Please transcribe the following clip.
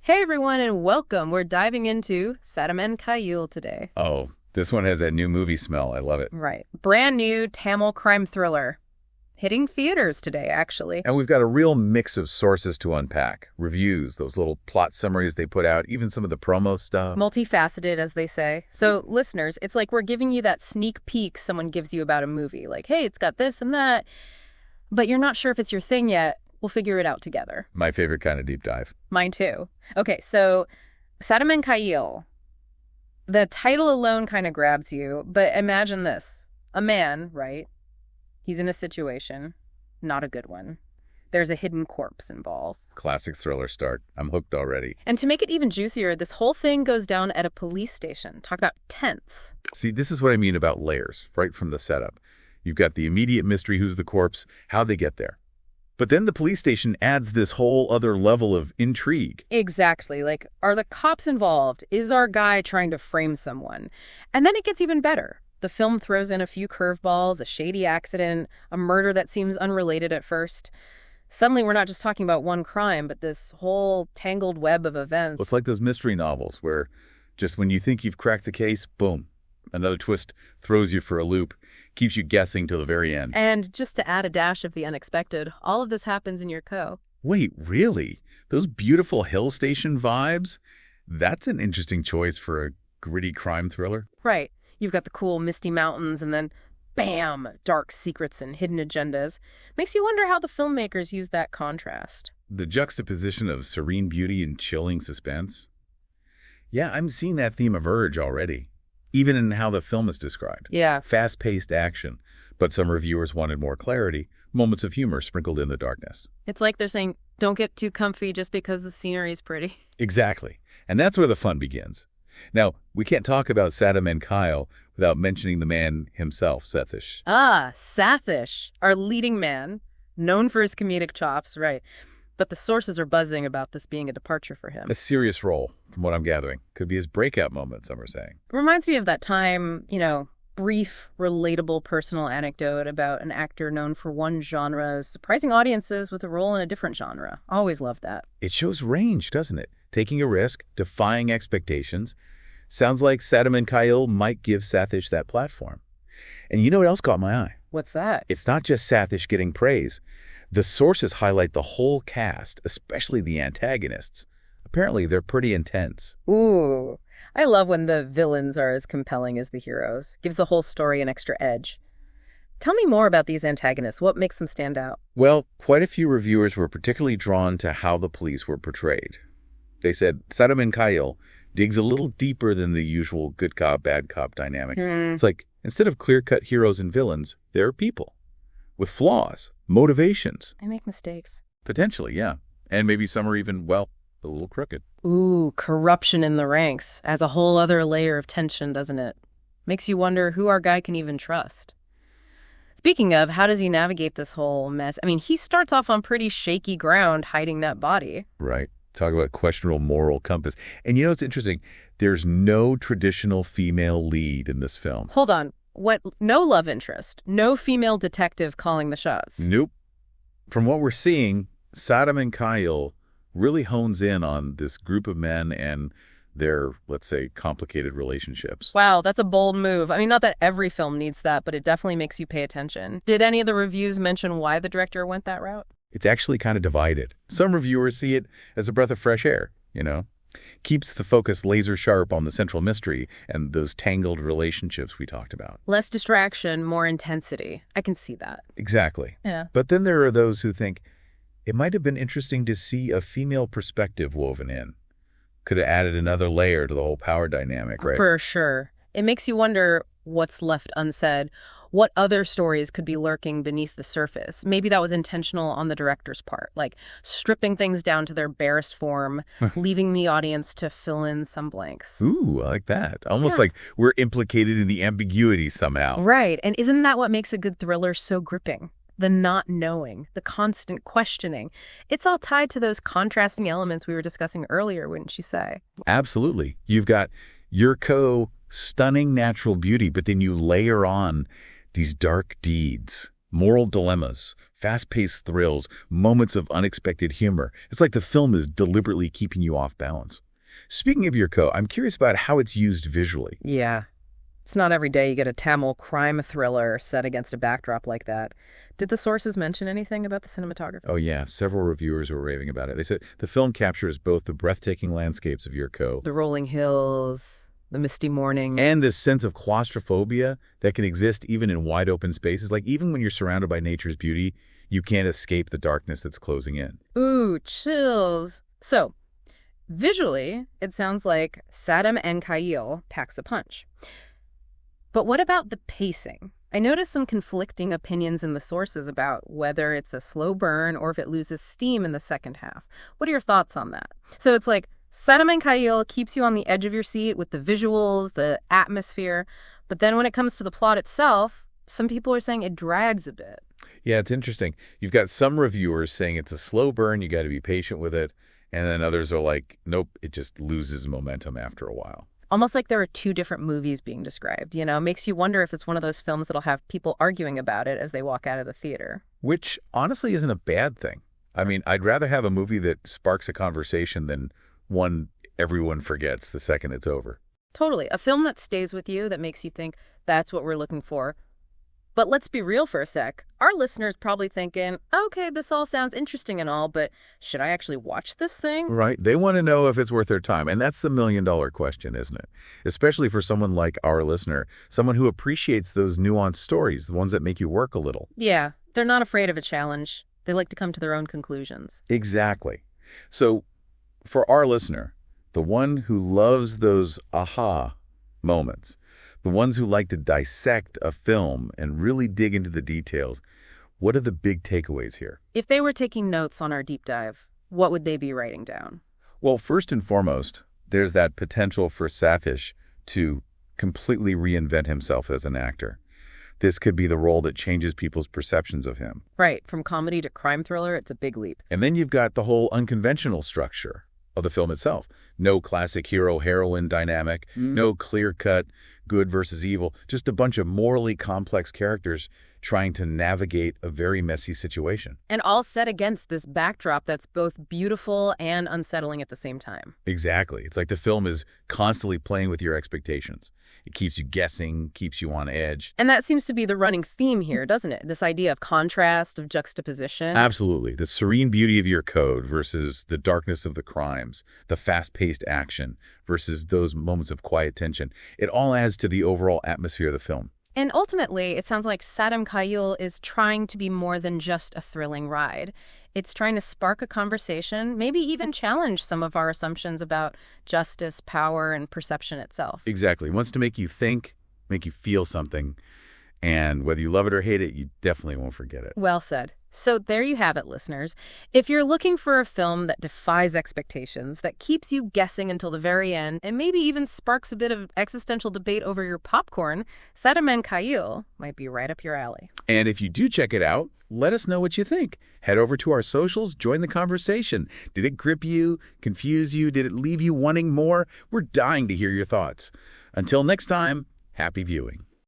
Hey everyone, and welcome. We're diving into Sattam and Kaiyil today. Oh, this one has that new movie smell. I love it. Right. Brand new Tamil crime thriller. Hitting theaters today, actually. And we've got a real mix of sources to unpack. Reviews, those little plot summaries they put out, even some of the promo stuff. Multifaceted, as they say. So, listeners, it's like we're giving you that sneak peek someone gives you about a movie. Like, hey, it's got this and that, but you're not sure if it's your thing yet. We'll figure it out together. My favorite kind of deep dive. Mine too. Okay, so Sattam and Kaiyil. The title alone kind of grabs you, but imagine this. A man, right? He's in a situation, not a good one. There's a hidden corpse involved. Classic thriller start. I'm hooked already. And to make it even juicier, this whole thing goes down at a police station. Talk about tense. See, this is what I mean about layers, right from the setup. You've got the immediate mystery, who's the corpse, how'd they get there? But then the police station adds this whole other level of intrigue. Exactly. Like, are the cops involved? Is our guy trying to frame someone? And then it gets even better. The film throws in a few curveballs, a shady accident, a murder that seems unrelated at first. Suddenly, we're not just talking about one crime, but this whole tangled web of events. Well, it's like those mystery novels where just when you think you've cracked the case, boom, another twist throws you for a loop, keeps you guessing till the very end. And just to add a dash of the unexpected, all of this happens in your co. Wait, really? Those beautiful hill station vibes? That's an interesting choice for a gritty crime thriller. Right. You've got the cool misty mountains and then, bam, dark secrets and hidden agendas. Makes you wonder how the filmmakers use that contrast. The juxtaposition of serene beauty and chilling suspense. Yeah, I'm seeing that theme emerge already, even in how the film is described. Yeah. Fast-paced action, but some reviewers wanted more clarity, moments of humor sprinkled in the darkness. It's like they're saying, don't get too comfy just because the scenery is pretty. Exactly. And that's where the fun begins. Now, we can't talk about Sattam and Kaiyil without mentioning the man himself, Sathish. Ah, Sathish, our leading man, known for his comedic chops, right. But the sources are buzzing about this being a departure for him. A serious role, from what I'm gathering. Could be his breakout moment, some are saying. Reminds me of that time, brief, relatable personal anecdote about an actor known for one genre surprising audiences with a role in a different genre. Always loved that. It shows range, doesn't it? Taking a risk, defying expectations. Sounds like Sattam and Kaiyil might give Sathish that platform. And you know what else caught my eye? What's that? It's not just Sathish getting praise. The sources highlight the whole cast, especially the antagonists. Apparently, they're pretty intense. Ooh, I love when the villains are as compelling as the heroes. Gives the whole story an extra edge. Tell me more about these antagonists. What makes them stand out? Well, quite a few reviewers were particularly drawn to how the police were portrayed. They said Sattam and Kaiyil digs a little deeper than the usual good cop, bad cop dynamic. It's like, instead of clear-cut heroes and villains, they're people with flaws, motivations. I make mistakes. Potentially, yeah. And maybe some are even, well, a little crooked. Ooh, corruption in the ranks. Adds a whole other layer of tension, doesn't it? Makes you wonder who our guy can even trust. Speaking of, how does he navigate this whole mess? I mean, he starts off on pretty shaky ground hiding that body. Right. Talk about questionable moral compass. And you know what's interesting? There's no traditional female lead in this film. Hold on. What? No love interest. No female detective calling the shots. Nope. From what we're seeing, Sattam and Kaiyil really hones in on this group of men and their, let's say, complicated relationships. Wow, that's a bold move. I mean, not that every film needs that, but it definitely makes you pay attention. Did any of the reviews mention why the director went that route? It's actually kind of divided. Some reviewers see it as a breath of fresh air, Keeps the focus laser sharp on the central mystery and those tangled relationships we talked about. Less distraction, more intensity. I can see that. Exactly. Yeah. But then there are those who think it might have been interesting to see a female perspective woven in. Could have added another layer to the whole power dynamic, right? For sure. It makes you wonder what's left unsaid. What other stories could be lurking beneath the surface? Maybe that was intentional on the director's part, like stripping things down to their barest form, leaving the audience to fill in some blanks. Ooh, I like that. Almost like we're implicated in the ambiguity somehow. Right. And isn't that what makes a good thriller so gripping? The not knowing, the constant questioning. It's all tied to those contrasting elements we were discussing earlier, wouldn't you say? Absolutely. You've got your stunning natural beauty, but then you layer on these dark deeds, Moral dilemmas, fast-paced thrills, moments of unexpected humor. It's like the film is deliberately keeping you off balance. Speaking of Yurko, I'm curious about how it's used visually. Yeah. It's not every day you get a Tamil crime thriller set against a backdrop like that. Did the sources mention anything about the cinematography? Oh yeah, several reviewers were raving about it. They said the film captures both the breathtaking landscapes of Yurko The rolling hills, the misty morning. and this sense of claustrophobia that can exist even in wide open spaces. Like even when you're surrounded by nature's beauty, you can't escape the darkness that's closing in. Ooh, chills. So, visually, it sounds like Sattam and Kaiyil packs a punch. But what about the pacing? I noticed some conflicting opinions in the sources about whether it's a slow burn or if it loses steam in the second half. What are your thoughts on that? So it's like Sattam and Kaiyil keeps you on the edge of your seat with the visuals, the atmosphere, but then when it comes to the plot itself, some people are saying it drags a bit. Yeah, it's interesting. You've got some reviewers saying it's a slow burn, you got to be patient with it, and then others are like, nope, it just loses momentum after a while. Almost like there are two different movies being described, you know? Makes you wonder if it's one of those films that'll have people arguing about it as they walk out of the theater. Which honestly isn't a bad thing. I mean, I'd rather have a movie that sparks a conversation than one everyone forgets the second it's over. Totally. A film that stays with you, that makes you think that's what we're looking for. But let's be real for a sec. Our listeners probably thinking, okay, this all sounds interesting and all, but should I actually watch this thing? Right? They want to know if it's worth their time. And that's the million-dollar question, isn't it? Especially for someone like our listener, someone who appreciates those nuanced stories, the ones that make you work a little. Yeah, they're not afraid of a challenge. They like to come to their own conclusions. Exactly. So for our listener, the one who loves those aha moments, the ones who like to dissect a film and really dig into the details, what are the big takeaways here? If they were taking notes on our deep dive, what would they be writing down? Well, first and foremost, there's that potential for Safish to completely reinvent himself as an actor. This could be the role that changes people's perceptions of him. Right, from comedy to crime thriller, it's a big leap. And then you've got the whole unconventional structure of the film itself. No classic hero-heroine dynamic, no clear-cut good versus evil, just a bunch of morally complex characters trying to navigate a very messy situation. And all set against this backdrop that's both beautiful and unsettling at the same time. Exactly. It's like the film is constantly playing with your expectations. It keeps you guessing, keeps you on edge. And that seems to be the running theme here, doesn't it? This idea of contrast, of juxtaposition. Absolutely. The serene beauty of your code versus the darkness of the crimes, the fast-paced action versus those moments of quiet tension. It all adds to the overall atmosphere of the film. And ultimately, it sounds like Sattam Kaiyil is trying to be more than just a thrilling ride. It's trying to spark a conversation, maybe even challenge some of our assumptions about justice, power, and perception itself. Exactly. It wants to make you think, make you feel something, and whether you love it or hate it, you definitely won't forget it. Well said. So there you have it, listeners. If you're looking for a film that defies expectations, that keeps you guessing until the very end, and maybe even sparks a bit of existential debate over your popcorn, Sattam and Kaiyil might be right up your alley. And if you do check it out, let us know what you think. Head over to our socials, join the conversation. Did it grip you, confuse you? Did it leave you wanting more? We're dying to hear your thoughts. Until next time, happy viewing.